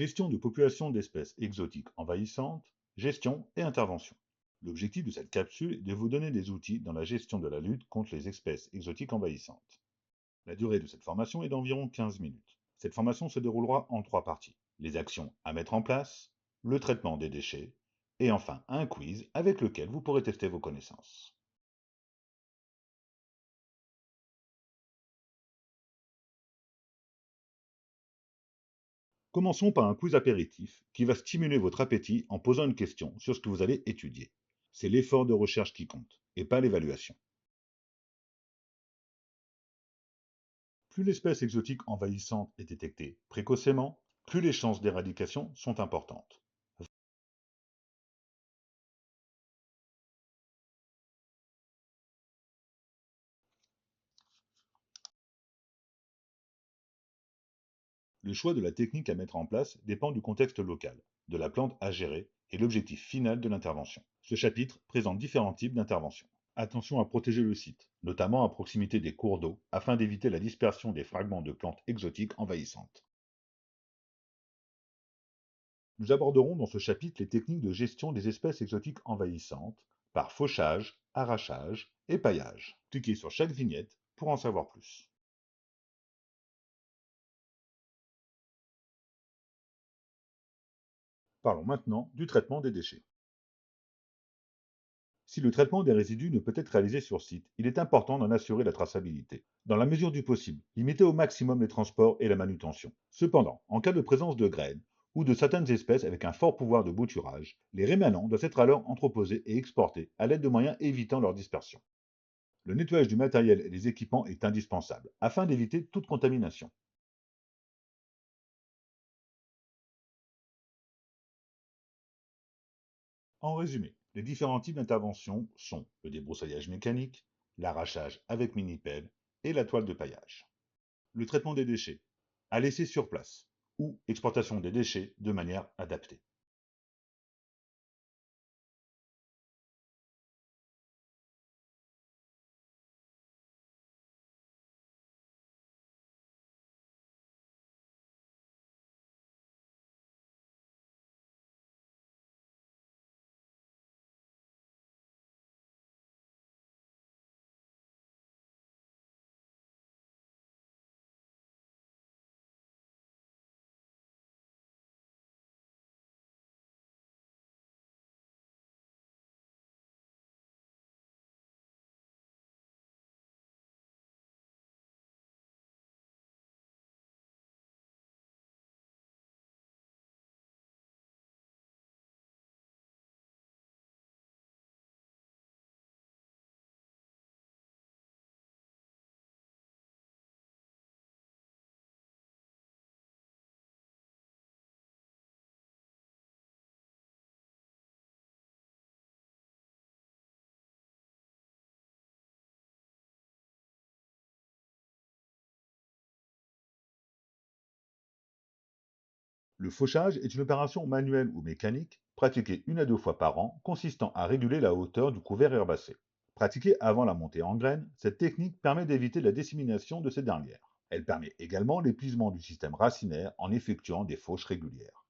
Gestion de population d'espèces exotiques envahissantes, gestion et intervention. L'objectif de cette capsule est de vous donner des outils dans la gestion de la lutte contre les espèces exotiques envahissantes. La durée de cette formation est d'environ 15 minutes. Cette formation se déroulera en 3 parties. Les actions à mettre en place, le traitement des déchets, et enfin un quiz avec lequel vous pourrez tester vos connaissances. Commençons par un quiz apéritif qui va stimuler votre appétit en posant une question sur ce que vous allez étudier. C'est l'effort de recherche qui compte, et pas l'évaluation. Plus l'espèce exotique envahissante est détectée précocement, plus les chances d'éradication sont importantes. Le choix de la technique à mettre en place dépend du contexte local, de la plante à gérer et l'objectif final de l'intervention. Ce chapitre présente différents types d'interventions. Attention à protéger le site, notamment à proximité des cours d'eau, afin d'éviter la dispersion des fragments de plantes exotiques envahissantes. Nous aborderons dans ce chapitre les techniques de gestion des espèces exotiques envahissantes par fauchage, arrachage et paillage. Cliquez sur chaque vignette pour en savoir plus. Parlons maintenant du traitement des déchets. Si le traitement des résidus ne peut être réalisé sur site, il est important d'en assurer la traçabilité. Dans la mesure du possible, limitez au maximum les transports et la manutention. Cependant, en cas de présence de graines ou de certaines espèces avec un fort pouvoir de bouturage, les rémanents doivent être alors entreposés et exportés à l'aide de moyens évitant leur dispersion. Le nettoyage du matériel et des équipements est indispensable afin d'éviter toute contamination. En résumé, les différents types d'interventions sont le débroussaillage mécanique, l'arrachage avec mini-pelle et la toile de paillage. Le traitement des déchets, à laisser sur place, ou exportation des déchets de manière adaptée. Le fauchage est une opération manuelle ou mécanique pratiquée 1 à 2 fois par an, consistant à réguler la hauteur du couvert herbacé. Pratiquée avant la montée en graines, cette technique permet d'éviter la dissémination de ces dernières. Elle permet également l'épuisement du système racinaire en effectuant des fauches régulières.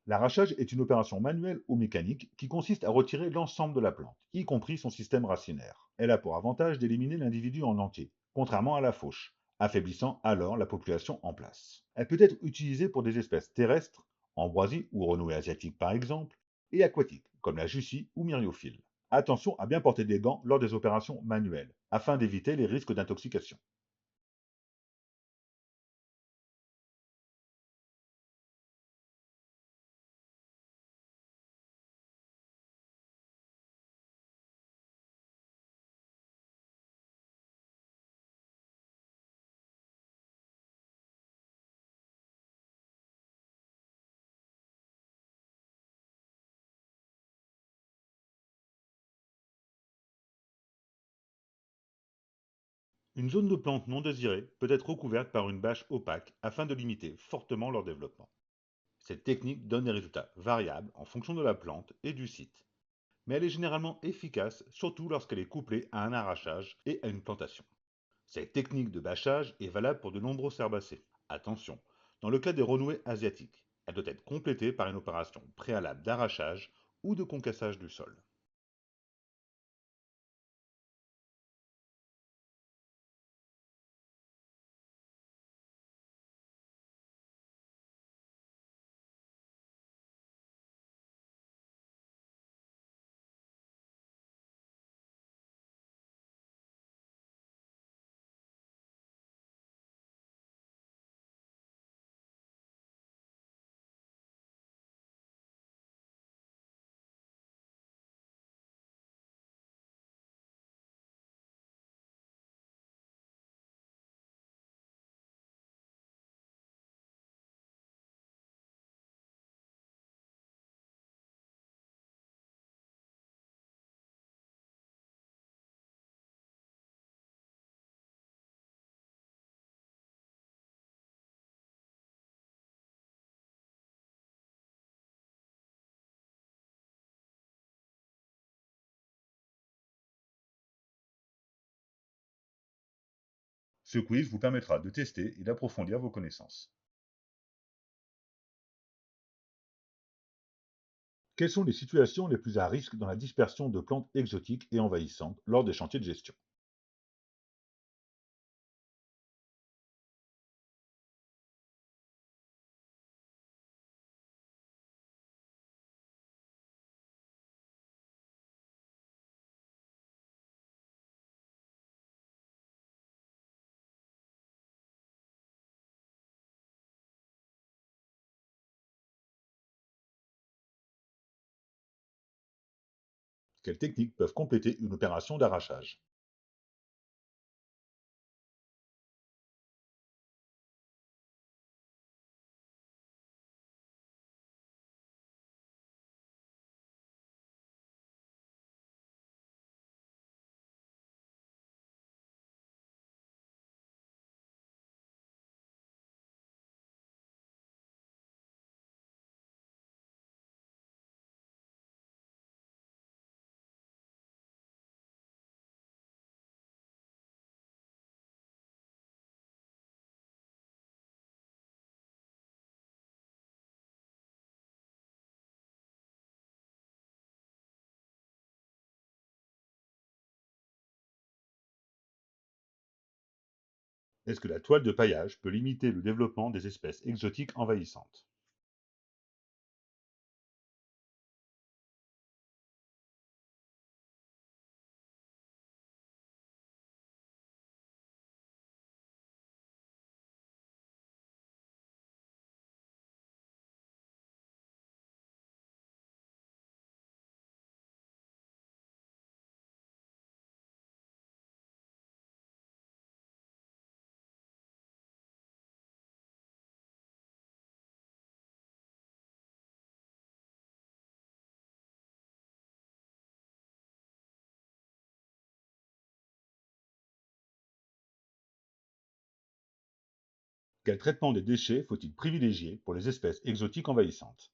L'arrachage est une opération manuelle ou mécanique qui consiste à retirer l'ensemble de la plante, y compris son système racinaire. Elle a pour avantage d'éliminer l'individu en entier, contrairement à la fauche, affaiblissant alors la population en place. Elle peut être utilisée pour des espèces terrestres, ambroisie ou renouée asiatique par exemple, et aquatiques, comme la jussie ou myriophile. Attention à bien porter des gants lors des opérations manuelles, afin d'éviter les risques d'intoxication. Une zone de plante non désirée peut être recouverte par une bâche opaque afin de limiter fortement leur développement. Cette technique donne des résultats variables en fonction de la plante et du site, mais elle est généralement efficace surtout lorsqu'elle est couplée à un arrachage et à une plantation. Cette technique de bâchage est valable pour de nombreux herbacées. Attention, dans le cas des renouées asiatiques, elle doit être complétée par une opération préalable d'arrachage ou de concassage du sol. Ce quiz vous permettra de tester et d'approfondir vos connaissances. Quelles sont les situations les plus à risque dans la dispersion de plantes exotiques et envahissantes lors des chantiers de gestion? Quelles techniques peuvent compléter une opération d'arrachage? Est-ce que la toile de paillage peut limiter le développement des espèces exotiques envahissantes? Quel traitement des déchets faut-il privilégier pour les espèces exotiques envahissantes?